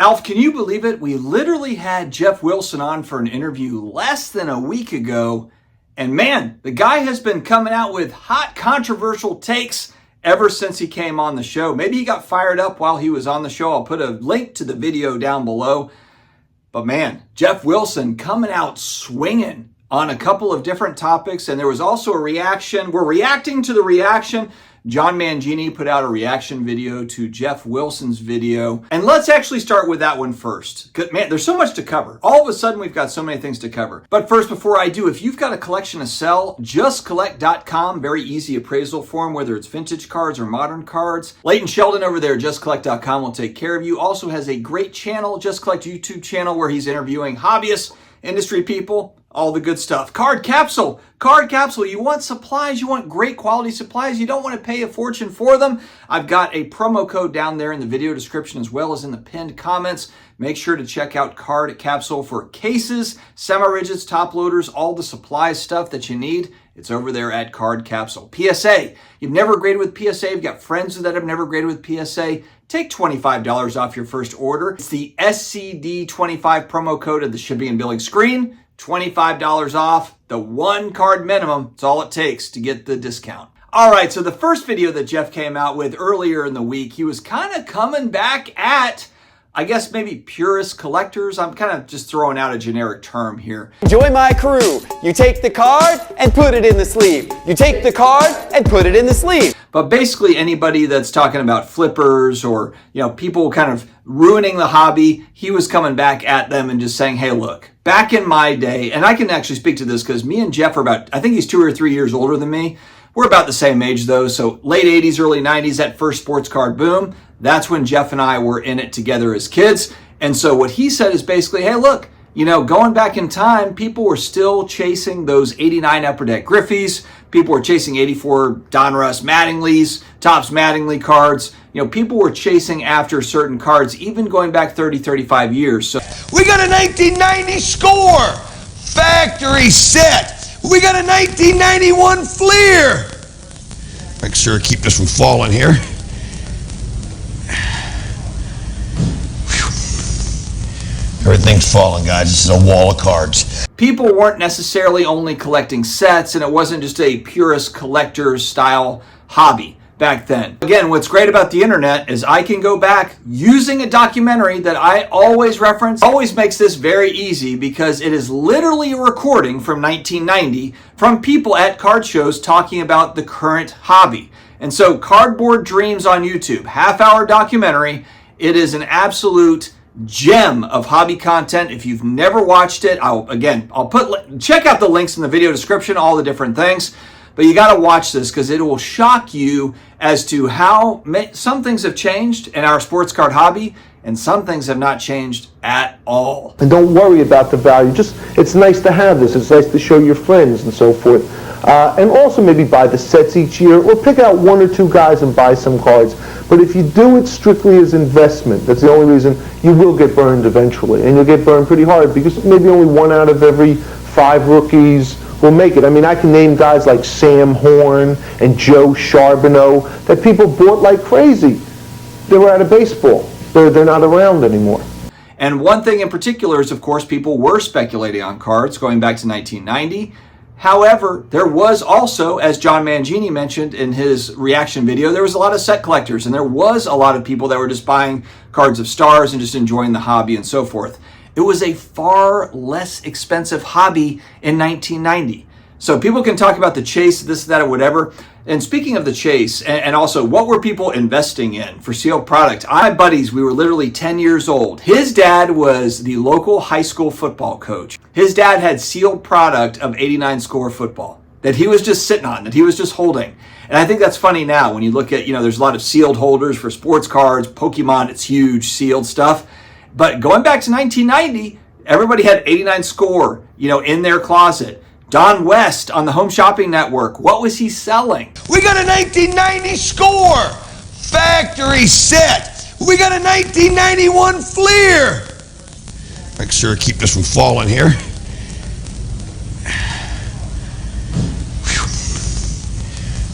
Alf, can you believe it? We literally had Geoff Wilson on for an interview less than a week ago. And man, the guy has been coming out with hot, controversial takes ever since he came on the show. Maybe he got fired up while he was on the show. I'll put a link to the video down below. But man, Geoff Wilson coming out swinging on a couple of different topics. And there was also a reaction. We're reacting to the reaction. John Mangini put out a reaction video to Geoff Wilson's video. And let's actually start with that one first. Man, there's so much to cover. All of a sudden, we've got so many things to cover. But first, before I do, if you've got a collection to sell, justcollect.com, very easy appraisal form, whether it's vintage cards or modern cards. Leighton Sheldon over there at justcollect.com will take care of you. Also has a great channel, Just Collect YouTube channel, where he's interviewing hobbyists, industry people, all the good stuff. Card Capsule. Card Capsule. You want supplies. You want great quality supplies. You don't want to pay a fortune for them. I've got a promo code down there in the video description as well as in the pinned comments. Make sure to check out Card Capsule for cases, semi-rigids, top loaders, all the supply stuff that you need. It's over there at Card Capsule. PSA. You've never graded with PSA. You've got friends that have never graded with PSA. Take $25 off your first order. It's the SCD25 promo code at the shipping and billing screen. $25 off, the one card minimum. It's all it takes to get the discount. All right, so the first video that Geoff came out with earlier in the week, he was kind of coming back at, I guess, maybe purist collectors. I'm kind of just throwing out a generic term here. Enjoy my crew. You take the card and put it in the sleeve. You take the card and put it in the sleeve. But basically anybody that's talking about flippers or, people kind of ruining the hobby, he was coming back at them and just saying, hey, look, back in my day, and I can actually speak to this because me and Geoff are about, I think he's 2 or 3 years older than me. We're about the same age though. So late 80s, early 90s, that first sports card boom, that's when Geoff and I were in it together as kids. And so what he said is basically, hey, look, going back in time, people were still chasing those 89 Upper Deck Griffies. People were chasing 84 Donruss Mattingly's, Topps Mattingly cards. People were chasing after certain cards, even going back 30, 35 years. So we got a 1990 score, factory set. We got a 1991 Fleer. Make sure to keep this from falling here. Everything's falling, guys. This is a wall of cards. People weren't necessarily only collecting sets, and it wasn't just a purist collector's style hobby back then. Again, what's great about the internet is I can go back using a documentary that I always reference. Always makes this very easy because it is literally a recording from 1990 from people at card shows talking about the current hobby. And so Cardboard Dreams on YouTube, half-hour documentary. It is an absolute gem of hobby content. If you've never watched it, check out the links in the video description, all the different things. But you got to watch this because it will shock you as to how some things have changed in our sports card hobby and some things have not changed at all. And don't worry about the value. It's nice to have this. It's nice to show your friends and so forth. And also maybe buy the sets each year or pick out 1 or 2 guys and buy some cards. But if you do it strictly as investment, that's the only reason, you will get burned eventually. And you'll get burned pretty hard because maybe only 1 out of every 5 rookies will make it. I mean, I can name guys like Sam Horn and Joe Charbonneau that people bought like crazy. They were out of baseball. They're not around anymore. And one thing in particular is, of course, people were speculating on cards going back to 1990. However, there was also, as John Mangini mentioned in his reaction video, there was a lot of set collectors, and there was a lot of people that were just buying cards of stars and just enjoying the hobby and so forth. It was a far less expensive hobby in 1990. So people can talk about the chase, this, that, or whatever. And speaking of the chase, and also what were people investing in for sealed product? My buddies, we were literally 10 years old. His dad was the local high school football coach. His dad had sealed product of 89 score football that he was just sitting on, that he was just holding. And I think that's funny now when you look at, there's a lot of sealed holders for sports cards, Pokemon, it's huge, sealed stuff. But going back to 1990, everybody had 89 score, in their closet. Don West on the Home Shopping Network, what was he selling? We got a 1990 score, factory set. We got a 1991 Fleer. Make sure to keep this from falling here.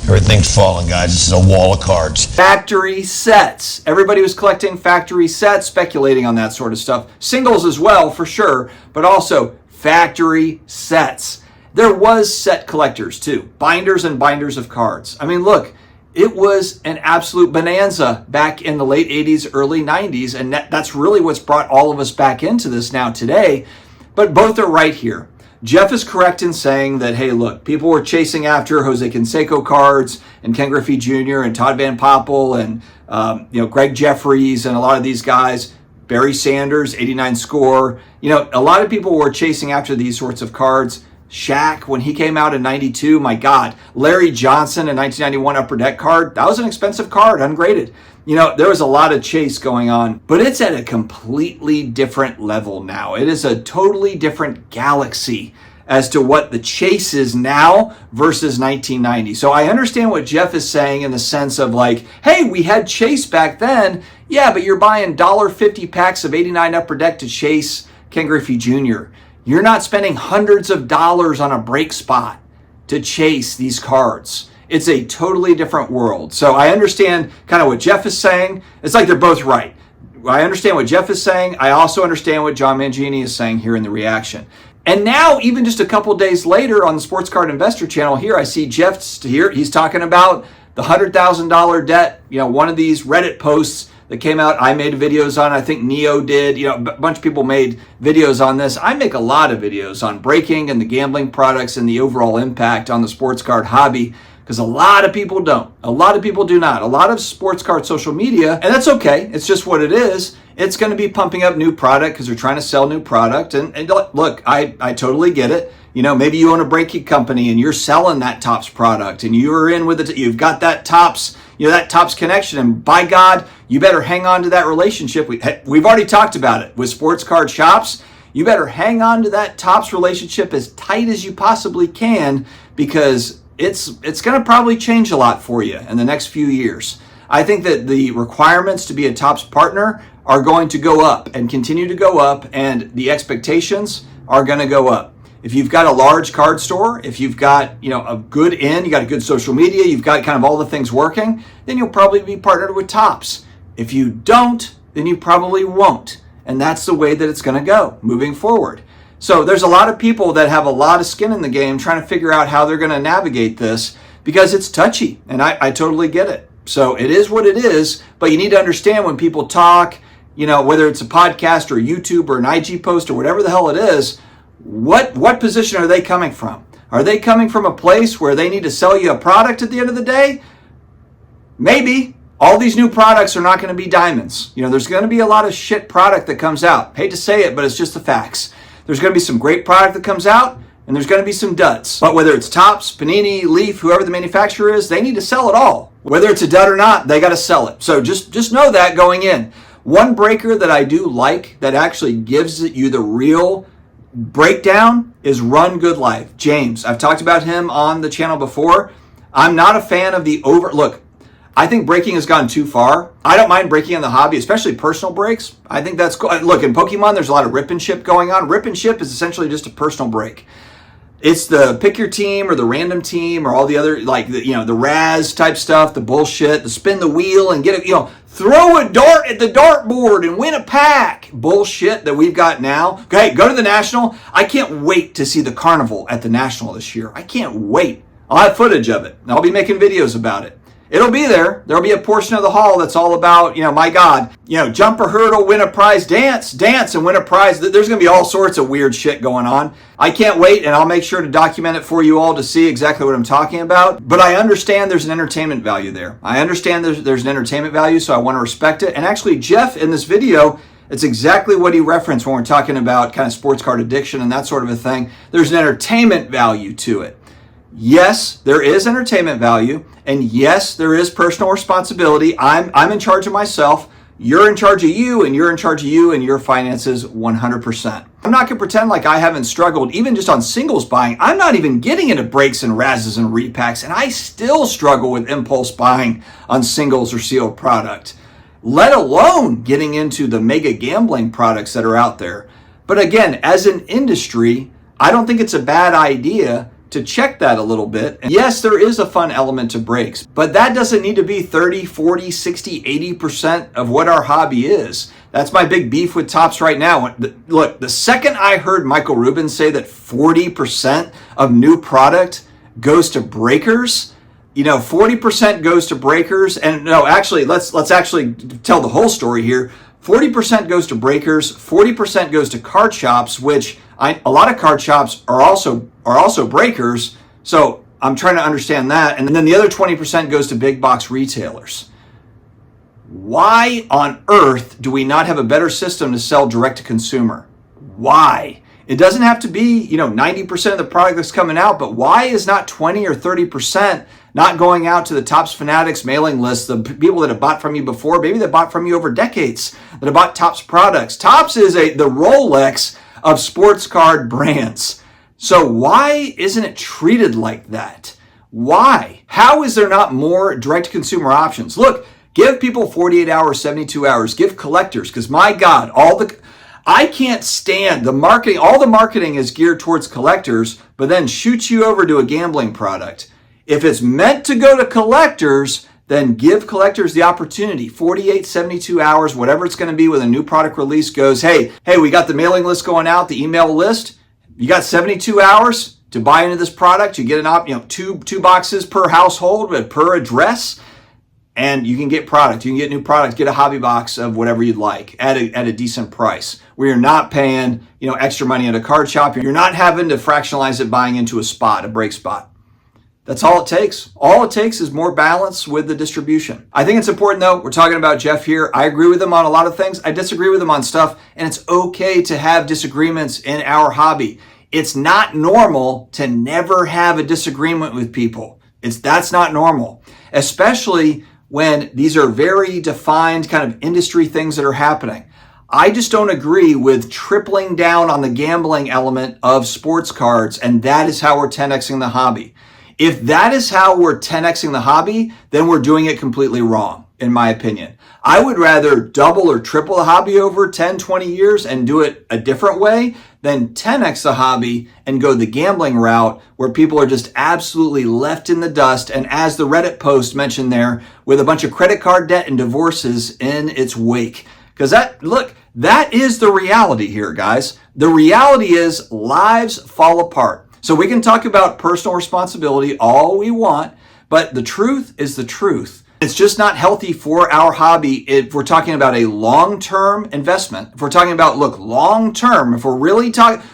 Everything's falling, guys. This is a wall of cards. Factory sets. Everybody was collecting factory sets, speculating on that sort of stuff. Singles as well, for sure, but also factory sets. There was set collectors too, binders and binders of cards. I mean, look, it was an absolute bonanza back in the late 80s, early 90s, and that's really what's brought all of us back into this now today. But both are right here. Geoff is correct in saying that, hey, look, people were chasing after Jose Canseco cards and Ken Griffey Jr. and Todd Van Poppel and Greg Jeffries and a lot of these guys, Barry Sanders, 89 score. A lot of people were chasing after these sorts of cards. Shaq, when he came out in 92, my God. Larry Johnson, a 1991 Upper Deck card. That was an expensive card, ungraded. There was a lot of chase going on, but it's at a completely different level now. It is a totally different galaxy as to what the chase is now versus 1990. So I understand what Geoff is saying in the sense of like, hey, we had chase back then. Yeah, but you're buying $1.50 packs of 89 Upper Deck to chase Ken Griffey Jr. You're not spending hundreds of dollars on a break spot to chase these cards. It's a totally different world. So I understand kind of what Geoff is saying. It's like they're both right. I understand what Geoff is saying. I also understand what John Mangini is saying here in the reaction. And now, even just a couple days later on the Sports Card Investor channel here, I see Geoff here. He's talking about the $100,000 debt. One of these Reddit posts that came out, I made videos on. I think Neo did. A bunch of people made videos on this. I make a lot of videos on breaking and the gambling products and the overall impact on the sports card hobby, because a lot of people don't. A lot of people do not. A lot of sports card social media, and that's okay. It's just what it is. It's going to be pumping up new product because they're trying to sell new product. And look, I totally get it. Maybe you own a breaking company and you're selling that Topps product and you're in with it. You've got that Topps, that Topps connection. And by God, you better hang on to that relationship. We've already talked about it with sports card shops. You better hang on to that Topps relationship as tight as you possibly can, because it's going to probably change a lot for you in the next few years. I think that the requirements to be a Topps partner are going to go up and continue to go up, and the expectations are going to go up. If you've got a large card store, if you've got, a good you got a good social media, you've got kind of all the things working, then you'll probably be partnered with Topps. If you don't, then you probably won't. And that's the way that it's going to go moving forward. So there's a lot of people that have a lot of skin in the game trying to figure out how they're going to navigate this, because it's touchy, and I totally get it. So it is what it is, but you need to understand when people talk, whether it's a podcast or YouTube or an IG post or whatever the hell it is, what position are they coming from? Are they coming from a place where they need to sell you a product at the end of the day? Maybe. All these new products are not going to be diamonds. There's going to be a lot of shit product that comes out. Hate to say it, but it's just the facts. There's going to be some great product that comes out, and there's going to be some duds. But whether it's Topps, Panini, Leaf, whoever the manufacturer is, they need to sell it all. Whether it's a dud or not, they got to sell it. So just know that going in. One breaker that I do like that actually gives you the real breakdown is Run Good Life. James, I've talked about him on the channel before. I'm not a fan of the look, I think breaking has gone too far. I don't mind breaking in the hobby, especially personal breaks. I think that's cool. Look, in Pokemon, there's a lot of rip and ship going on. Rip and ship is essentially just a personal break. It's the pick your team or the random team or all the other, like, the Raz type stuff, the bullshit, the spin the wheel and get it, throw a dart at the dartboard and win a pack bullshit that we've got now. Okay, go to the National. I can't wait to see the carnival at the National this year. I can't wait. I'll have footage of it. I'll be making videos about it. It'll be there. There'll be a portion of the hall that's all about, my God, jump or hurdle, win a prize, dance and win a prize. There's going to be all sorts of weird shit going on. I can't wait, and I'll make sure to document it for you all to see exactly what I'm talking about. But I understand there's an entertainment value there. I understand there's an entertainment value, so I want to respect it. And actually, Geoff, in this video, it's exactly what he referenced when we're talking about kind of sports card addiction and that sort of a thing. There's an entertainment value to it. Yes, there is entertainment value, and yes, there is personal responsibility. I'm in charge of myself. You're in charge of you, and you're in charge of you and your finances 100%. I'm not going to pretend like I haven't struggled, even just on singles buying. I'm not even getting into breaks and razzes and repacks, and I still struggle with impulse buying on singles or sealed product, let alone getting into the mega gambling products that are out there. But again, as an industry, I don't think it's a bad idea to check that a little bit. And yes, there is a fun element to breaks, but that doesn't need to be 30, 40, 60, 80% of what our hobby is. That's my big beef with Topps right now. Look, the second I heard Michael Rubin say that 40% of new product goes to breakers, 40% goes to breakers, and no, actually, let's actually tell the whole story here. 40% goes to breakers, 40% goes to card shops, which a lot of card shops are also breakers. So I'm trying to understand that. And then the other 20% goes to big box retailers. Why on earth do we not have a better system to sell direct to consumer? Why? It doesn't have to be, 90% of the product that's coming out, but why is not 20 or 30% not going out to the Topps Fanatics mailing list, the people that have bought from you before, maybe that bought from you over decades, that have bought Topps products? Topps is the Rolex of sports card brands. So why isn't it treated like that? Why? How is there not more direct-to-consumer options? Look, give people 48 hours, 72 hours, give collectors, because my God, I can't stand the marketing. All the marketing is geared towards collectors, but then shoots you over to a gambling product. If it's meant to go to collectors, then give collectors the opportunity. 48, 72 hours, whatever it's going to be when a new product release goes, hey, we got the mailing list going out, the email list. You got 72 hours to buy into this product. You get two boxes per household, per address. And you can get product. You can get new products. Get a hobby box of whatever you'd like at a decent price, where you're not paying extra money at a card shop. You're not having to fractionalize it buying into a break spot. That's all it takes. All it takes is more balance with the distribution. I think it's important, though. We're talking about Geoff here. I agree with him on a lot of things. I disagree with him on stuff, and it's okay to have disagreements in our hobby. It's not normal to never have a disagreement with people. That's not normal, especially when these are very defined kind of industry things that are happening. I just don't agree with tripling down on the gambling element of sports cards, and that is how we're 10xing the hobby. If that is how we're 10xing the hobby, then we're doing it completely wrong, in my opinion. I would rather double or triple the hobby over 10, 20 years and do it a different way than 10x the hobby and go the gambling route where people are just absolutely left in the dust. And as the Reddit post mentioned there, with a bunch of credit card debt and divorces in its wake. Because that is the reality here, guys. The reality is lives fall apart. So we can talk about personal responsibility all we want, but the truth is the truth. It's just not healthy for our hobby if we're talking about a long-term investment. If we're talking about, long-term, if we're really talking,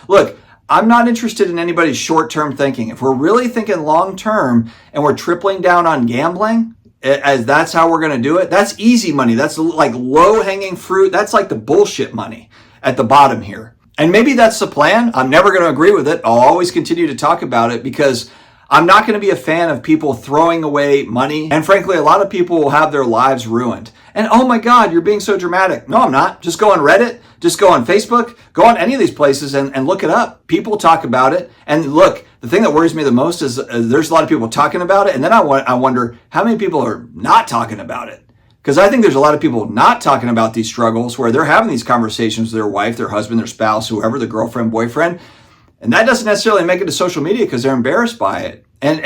I'm not interested in anybody's short-term thinking. If we're really thinking long-term and we're tripling down on gambling, as that's how we're going to do it, that's easy money. That's like low-hanging fruit. That's like the bullshit money at the bottom here. And maybe that's the plan. I'm never going to agree with it. I'll always continue to talk about it because I'm not going to be a fan of people throwing away money. And frankly, a lot of people will have their lives ruined. And oh my God, you're being so dramatic. No, I'm not. Just go on Reddit. Just go on Facebook. Go on any of these places and look it up. People talk about it. And look, the thing that worries me the most is there's a lot of people talking about it. And then I wonder how many people are not talking about it. Because I think there's a lot of people not talking about these struggles where they're having these conversations with their wife, their husband, their spouse, whoever, the girlfriend, boyfriend. And that doesn't necessarily make it to social media because they're embarrassed by it. And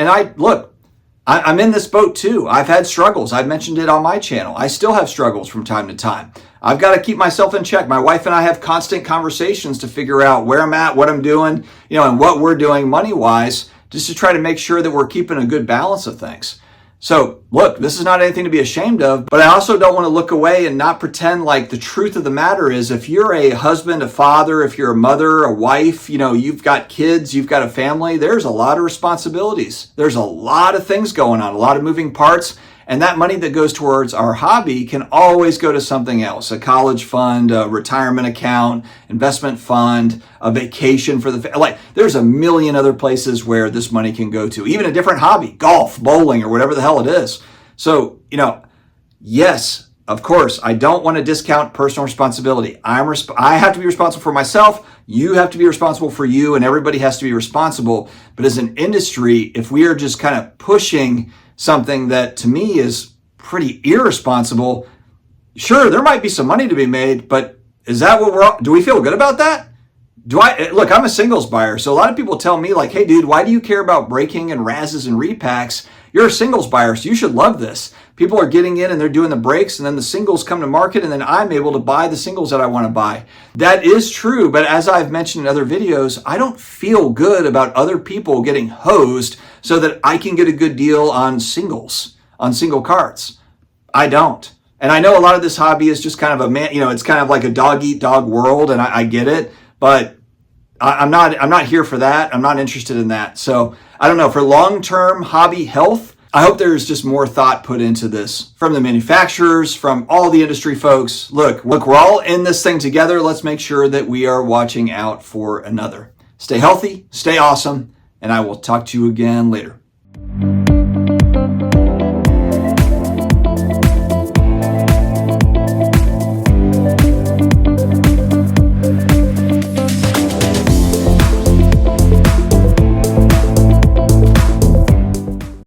I'm in this boat too. I've had struggles. I've mentioned it on my channel. I still have struggles from time to time. I've got to keep myself in check. My wife and I have constant conversations to figure out where I'm at, what I'm doing, and what we're doing money-wise, just to try to make sure that we're keeping a good balance of things. So look, this is not anything to be ashamed of, but I also don't want to look away and not pretend like the truth of the matter is if you're a husband, a father, if you're a mother, a wife, you've got kids, you've got a family, there's a lot of responsibilities. There's a lot of things going on, a lot of moving parts. And that money that goes towards our hobby can always go to something else, a college fund, a retirement account, investment fund, a vacation for there's a million other places where this money can go to, even a different hobby, golf, bowling, or whatever the hell it is. So, yes, of course, I don't want to discount personal responsibility. I have to be responsible for myself. You have to be responsible for you, and everybody has to be responsible. But as an industry, if we are just kind of pushing something that to me is pretty irresponsible, sure, there might be some money to be made, but is that do we feel good about that? Look, I'm a singles buyer. So a lot of people tell me like, hey dude, why do you care about breaking and razzes and repacks? You're a singles buyer, so you should love this. People are getting in and they're doing the breaks, and then the singles come to market, and then I'm able to buy the singles that I want to buy. That is true, but as I've mentioned in other videos, I don't feel good about other people getting hosed so that I can get a good deal on singles, on single cards. I don't. And I know a lot of this hobby is just kind of it's kind of like a dog-eat-dog world, and I get it, but I'm not here for that. I'm not interested in that. So I don't know, for long-term hobby health, I hope there's just more thought put into this from the manufacturers, from all the industry folks. Look, we're all in this thing together. Let's make sure that we are watching out for another. Stay healthy, stay awesome, and I will talk to you again later.